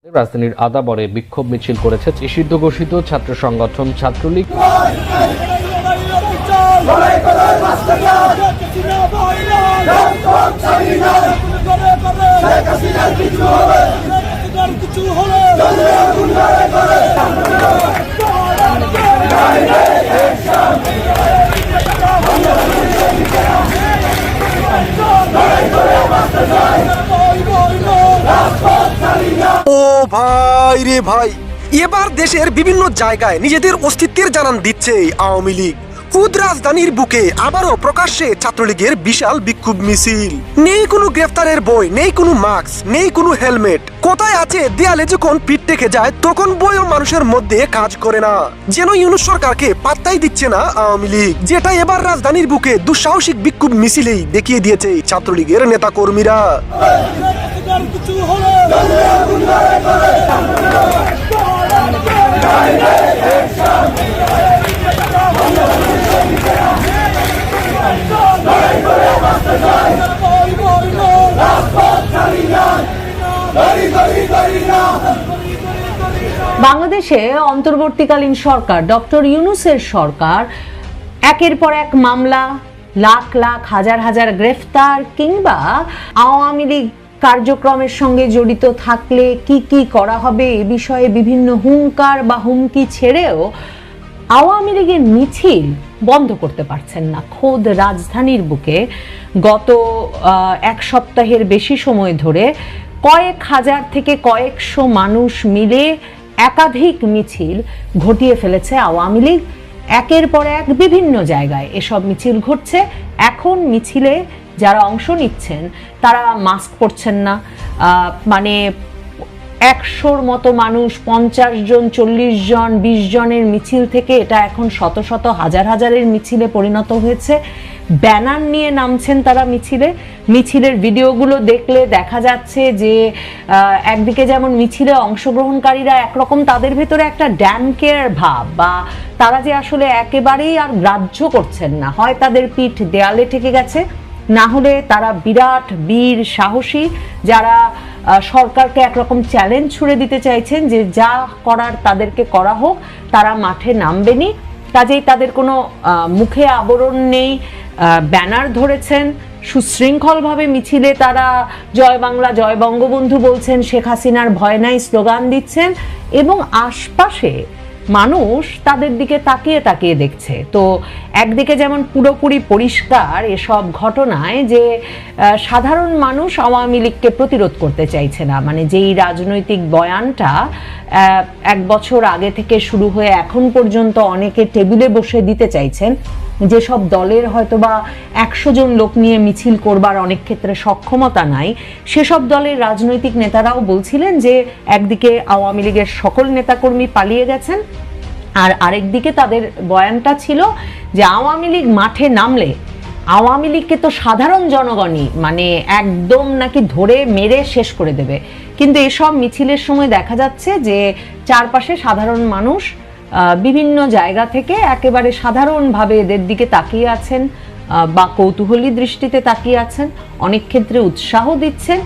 রাজধানীর আদাবরে বিক্ষোভ মিছিল করেছে নিষিদ্ধ ঘোষিত ছাত্র সংগঠন ছাত্রলীগ। ও ভাই রে ভাই, এবার দেশের বিভিন্ন জায়গায় নিজেদের অস্তিত্বের জানান দিচ্ছে আওয়ামী লীগ। খুদ রাজধানীর বুকে আবারও প্রকাশ্যে ছাত্রলীগের বিশাল বিক্ষোভ মিছিল। নেই কোনো গ্রেফতারের বই, নেই কোনো মাস্ক, নেই কোনো হেলমেট। কোথায় আছে দেয়ালে যখন পিঠ টেকে যায় তখন বইও মানুষের মধ্যে কাজ করে না। যেন ইউনূস সরকারকে পাত্তাই দিচ্ছে না আওয়ামী লীগ, যেটা এবার রাজধানীর বুকে দুঃসাহসিক বিক্ষোভ মিছিলেই দেখিয়ে দিয়েছে ছাত্রলীগের নেতা কর্মীরা। বাংলাদেশে অন্তর্বর্তীকালীন সরকার ডক্টর ইউনূসের সরকার একের পর এক মামলা, লাখ লাখ হাজার হাজার গ্রেফতার কিংবা আওয়ামী লীগ কার্যক্রমের সঙ্গে জড়িত থাকলে কি কি করা হবে এ বিষয়ে বিভিন্ন হুঙ্কার বা হুমকি ছেড়েও আওয়ামী লীগের মিছিল বন্ধ করতে পারছেন না। খোদ রাজধানীর বুকে গত এক সপ্তাহের বেশি সময় ধরে কয়েক হাজার থেকে কয়েকশো মানুষ মিলে একাধিক মিছিল ঘটিয়ে ফেলেছে আওয়ামী লীগ। একের পর এক বিভিন্ন জায়গায় এসব মিছিল ঘটছে। এখন মিছিলে যারা অংশ নিচ্ছেন তারা মাস্ক পরছেন না। মানে 100-র মতো মানুষ, 50 জন, 40 জন, 20 জনের মিছিল থেকে এটা এখন শত শত হাজার হাজারের মিছিলে পরিণত হয়েছে। ব্যানার নিয়ে নামছেন তারা মিছিলের ভিডিওগুলো দেখলে দেখা যাচ্ছে যে একদিকে যেমন মিছিলে অংশগ্রহণকারীরা একরকম তাদের ভেতরে একটা ড্যাম কেয়ার ভাব, বা তারা যে আসলে একেবারেই আর গ্রাহ্য করছেন না, হয় তাদের পিঠ দেয়ালে ঠেকে গেছে, না হলে তারা বিরাট বীর সাহসী যারা সরকারকে একরকম চ্যালেঞ্জ ছুড়ে দিতে চাইছেন যে যা করার তাদেরকে করা হোক, তারা মাঠে নামবেনি। কাজেই তাদের কোনো মুখে আবরণ নেই, ব্যানার ধরেছেন, সুশৃঙ্খলভাবে মিছিলে তারা জয় বাংলা, জয় বঙ্গবন্ধু বলছেন, শেখ হাসিনার ভয় নাই স্লোগান দিচ্ছেন এবং আশপাশে মানুষ তাদের দিকে তাকিয়ে তাকিয়ে দেখছে। তো একদিকে যেমন পুরোপুরি পরিষ্কার এসব ঘটনায় যে সাধারণ মানুষ আওয়ামী লীগকে প্রতিরোধ করতে চাইছে না। মানে যেই রাজনৈতিক বয়ানটা 1 বছর আগে থেকে শুরু হয়ে এখন পর্যন্ত অনেকে টেবিলে বসে দিতে চাইছেন, যেসব দলের হয়তোবা 100 জন লোক নিয়ে মিছিল করবার অনেক ক্ষেত্রে সক্ষমতা নাই, সেসব দলের রাজনৈতিক নেতারাও বলছিলেন যে একদিকে আওয়ামী লীগের সকল নেতাকর্মী পালিয়ে গেছেন, আর আরেকদিকে তাদের বয়ানটা ছিল যে আওয়ামী লীগ মাঠে নামলে আওয়ামী লীগকে তো সাধারণ জনগণই মানে একদম নাকি ধরে মেরে শেষ করে দেবে। কিন্তু এসব মিছিলের সময় দেখা যাচ্ছে যে চারপাশে সাধারণ মানুষ বিভিন্ন জায়গা থেকে একেবারে সাধারণভাবে এদের দিকে তাকিয়ে আছেন বা কৌতূহলী দৃষ্টিতে তাকিয়ে আছেন, অনেক ক্ষেত্রে উৎসাহ দিচ্ছেন,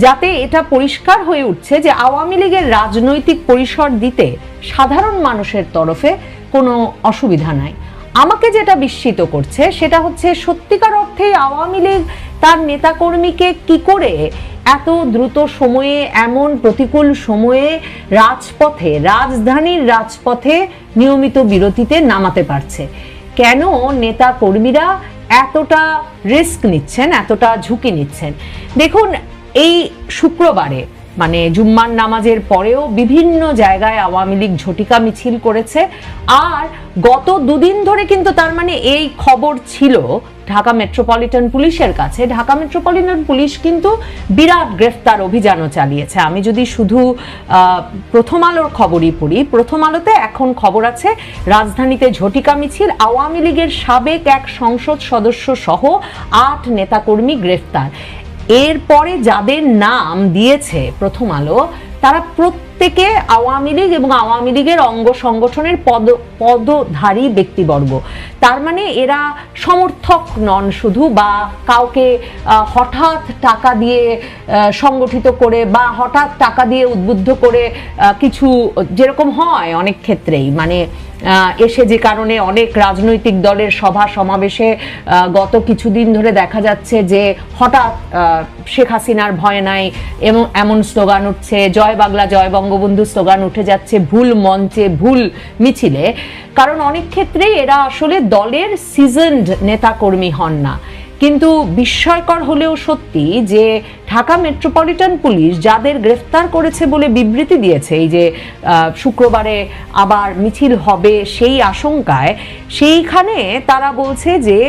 যাতে এটা পরিষ্কার হয়ে উঠছে যে আওয়ামী লীগের রাজনৈতিক পরিসর দিতে সাধারণ মানুষের তরফে কোনো অসুবিধা নাই। আমাকে যেটা বিস্মিত করছে সেটা হচ্ছে সত্যিকার অর্থেই আওয়ামী লীগ তার নেতাকর্মীকে কি করে এত দ্রুত সময়ে, এমন প্রতিকূল সময়ে রাজপথে, রাজধানীর রাজপথে নিয়মিত বিরতিতে নামাতে পারছে। কেন নেতা কর্মীরা এতটা রিস্ক নিচ্ছেন, এতটা ঝুঁকি নিচ্ছেন? দেখুন, এই শুক্রবারে মানে জুম্মার নামাজের পরেও বিভিন্ন জায়গায় আওয়ামী লীগ ঝটিকা মিছিল করেছে। আর গত 2 দিন ধরে কিন্তু তার মানে এই খবর ছিল ঢাকা মেট্রোপলিটন পুলিশের কাছে। ঢাকা মেট্রোপলিটন পুলিশ কিন্তু বিরাট গ্রেফতার অভিযানও চালিয়েছে। আমি যদি শুধু প্রথম আলোর খবরই পড়ি, প্রথম আলোতে এখন খবর আছে রাজধানীতে ঝটিকা মিছিল, আওয়ামী লীগের সাবেক এক সংসদ সদস্য সহ 8 নেতাকর্মী গ্রেফতার। এরপরে যাদের নাম দিয়েছে প্রথম আলো, তারা প্রত্যেকে আওয়ামী লীগ এবং আওয়ামী লীগের অঙ্গ সংগঠনের পদধারী ব্যক্তিবর্গ। তার মানে এরা সমর্থক নন শুধু, বা কাউকে হঠাৎ টাকা দিয়ে সংগঠিত করে বা হঠাৎ টাকা দিয়ে উদ্বুদ্ধ করে কিছু, যেরকম হয় অনেক ক্ষেত্রেই, মানে এসে যে কারণে অনেক রাজনৈতিক দলের সভা সমাবেশে গত কিছুদিন ধরে দেখা যাচ্ছে যে হঠাৎ শেখ হাসিনার ভয় নাই এবং এমন স্লোগান উঠছে, জয় বাংলা জয় বঙ্গবন্ধু স্লোগান উঠে যাচ্ছে ভুল মঞ্চে ভুল মিছিলে। কারণ অনেক ক্ষেত্রেই এরা আসলে দলের সিজনড নেতাকর্মী হন না। কিন্তু বিস্ময়কর হলেও সত্যি যে ঢাকা মেট্রোপলিটন পুলিশ যাদের গ্রেফতার করেছে বলে বিবৃতি দিয়েছে, এই যে শুক্রবারে আবার মিছিল হবে সেই আশঙ্কায়, সেইখানে তারা বলছে যে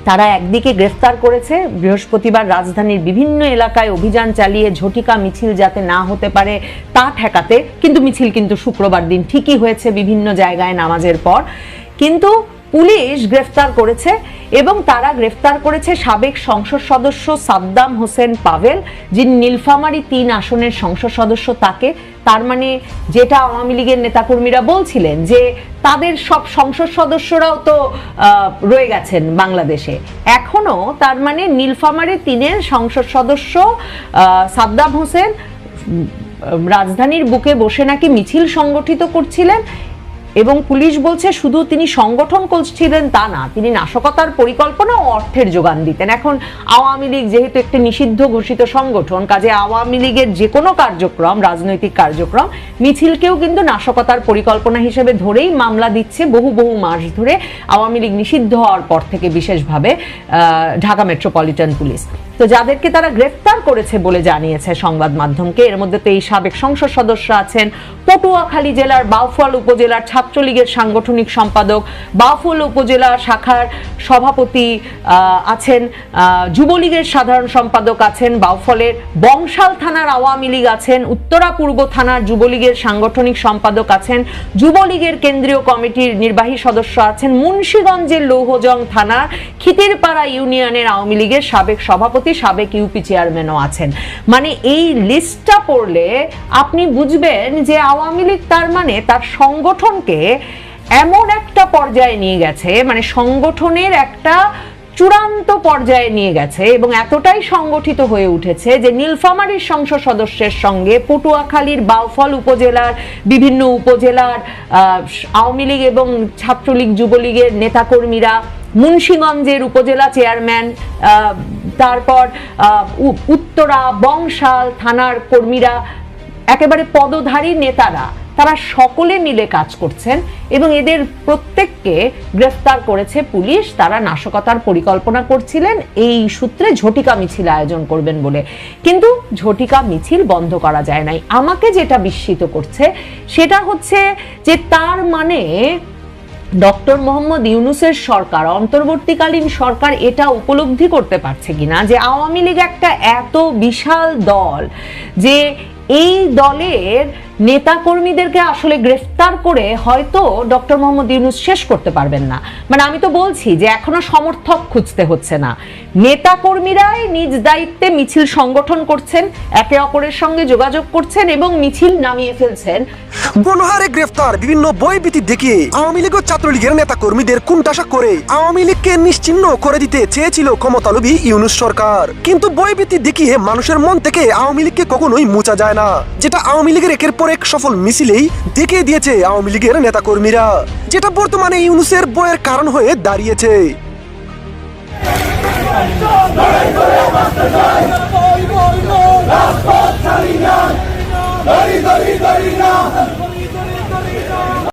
তারা একদিকে গ্রেফতার করেছে, বৃহস্পতিবার রাজধানীর বিভিন্ন এলাকায় অভিযান চালিয়ে ঝটিকা মিছিল যাতে না হতে পারে তা ঠেকাতে, কিন্তু মিছিল কিন্তু শুক্রবার দিন ঠিকই হয়েছে বিভিন্ন জায়গায় নামাজের পর। কিন্তু পুলিশ গ্রেফতার করেছে এবং তারা গ্রেফতার করেছে সাবেক সংসদ সদস্য সাদ্দাম হোসেন পাভেল, যিনি নীলফামারী ৩ আসনের সংসদ সদস্য তাকে। তার মানে যেটা আওয়ামী লীগের নেতাকর্মীরা বলছিলেন যে তাদের সব সংসদ সদস্যরাও তো রয়ে গেছেন বাংলাদেশে, এখনো তার মানে নীলফামারী ৩-এর সংসদ সদস্য সাদ্দাম হোসেন রাজধানীর বুকে বসে নাকি মিছিল সংগঠিত করছিলেন। এবং পুলিশ বলছে শুধু তিনি সংগঠন করছিলেন তা না, তিনি নাশকতার পরিকল্পনা ও অর্থের যোগান দিতেন। এখন আওয়ামী লীগ যেহেতু একটি নিষিদ্ধ ঘোষিত সংগঠন, কাজে আওয়ামী লীগের যে কোনো কার্যক্রম, রাজনৈতিক কার্যক্রম, মিছিলকেও কিন্তু নাশকতার পরিকল্পনা হিসেবে ধরেই মামলা দিচ্ছে বহু মাস ধরে আওয়ামী লীগ নিষিদ্ধ হওয়ার পর থেকে, বিশেষভাবে ঢাকা মেট্রোপলিটন পুলিশ। তো যাদেরকে তারা গ্রেফতার করেছে বলে জানিয়েছে সংবাদ মাধ্যমকে, এর মধ্যে তো এই সাবেক সংসদ সদস্য আছেন, পটুয়াখালী জেলার বাউফল উপজেলার ছাত্রলীগের সাংগঠনিক সম্পাদক, বাউফল উপজেলা শাখার সভাপতি আছেন, যুবলীগের সাধারণ সম্পাদক আছেন, বাউফলের বংশাল থানার আওয়ামী লীগ আছেন, উত্তরা পূর্ব থানার যুবলীগের সাংগঠনিক সম্পাদক আছেন, যুবলীগের কেন্দ্রীয় কমিটির নির্বাহী সদস্য আছেন, মুন্সিগঞ্জের লৌহজং থানার খিতিরপাড়া ইউনিয়নের আওয়ামী লীগের সাবেক সভাপতি, সাবেক ইউপি চেয়ারম্যানও আছেন। মানে এই লিস্টটা পড়লে আপনি বুঝবেন যে আওয়ামী লীগ তার মানে তার সংগঠনকে এমন একটা পর্যায়ে নিয়ে গেছে, মানে সংগঠনের একটা চূড়ান্ত পর্যায়ে নিয়ে গেছে এবং এতটাই সংগঠিত হয়ে উঠেছে যে নীলফামারীর সংসদ সদস্যের সঙ্গে পটুয়াখালীর বাউফল উপজেলার বিভিন্ন উপজেলার আওয়ামী লীগ এবং ছাত্রলীগ যুবলীগের নেতাকর্মীরা, মুন্সিগঞ্জের উপজেলা চেয়ারম্যান, তারপর উত্তরা বংশাল থানার কর্মীরা, একেবারে পদধারী নেতারা, তারা সকলে মিলে কাজ করছেন এবং এদের প্রত্যেককে গ্রেফতার করেছে পুলিশ। তারা নাশকতার পরিকল্পনা করছিলেন এই সূত্রে ঝটিকা মিছিল আয়োজন করবেন বলে, কিন্তু ঝটিকা মিছিল বন্ধ করা যায় নাই। আমাকে যেটা বিস্মিত করছে সেটা হচ্ছে যে তার মানে ডক্টর মোহাম্মদ ইউনূসের সরকার, অন্তর্বর্তীকালীন সরকার এটা উপলব্ধি করতে পারছে কিনা যে আওয়ামী লীগ একটা এত বিশাল দল যে এই দলের নেতাকর্মীদেরকে আসলে গ্রেফতার করে হয়তো ডক্টর মোহাম্মদ ইউনূস শেষ করতে পারবেন না। মানে আমি তো বলছি যে এখনো সমর্থক খুঁজতে হচ্ছে না, নেতাকর্মীরাই নিজ দায়িত্বে মিছিল সংগঠন করছেন, একে অপরের সঙ্গে যোগাযোগ করছেন এবং মিছিল নামিয়ে ফেলছেন। গণহারে গ্রেফতার, বিভিন্ন বইভীতি দেখিয়ে আওয়ামী লীগ ও ছাত্রলীগের নেতা কর্মীদের কুণ্ঠাসা করে আওয়ামী লীগকে নিশ্চিহ্ন করে দিতে চেয়েছিল ক্ষমতালোভী ইউনূস সরকার। কিন্তু বইভীতি দেখিয়ে মানুষের মন থেকে আওয়ামী লীগকে কখনোই মুছা যায় না, যেটা আওয়ামী লীগের একের পর এক সফল মিছিলেই দেখিয়ে দিয়েছে আওয়ামী লীগের নেতা কর্মীরা, যেটা বর্তমানে ইউনূসের বইয়ের কারণ হয়ে দাঁড়িয়েছে। রাজপথ ছাড়ি না, দাঁড়ি দাঁড়ি দাঁড়ি না।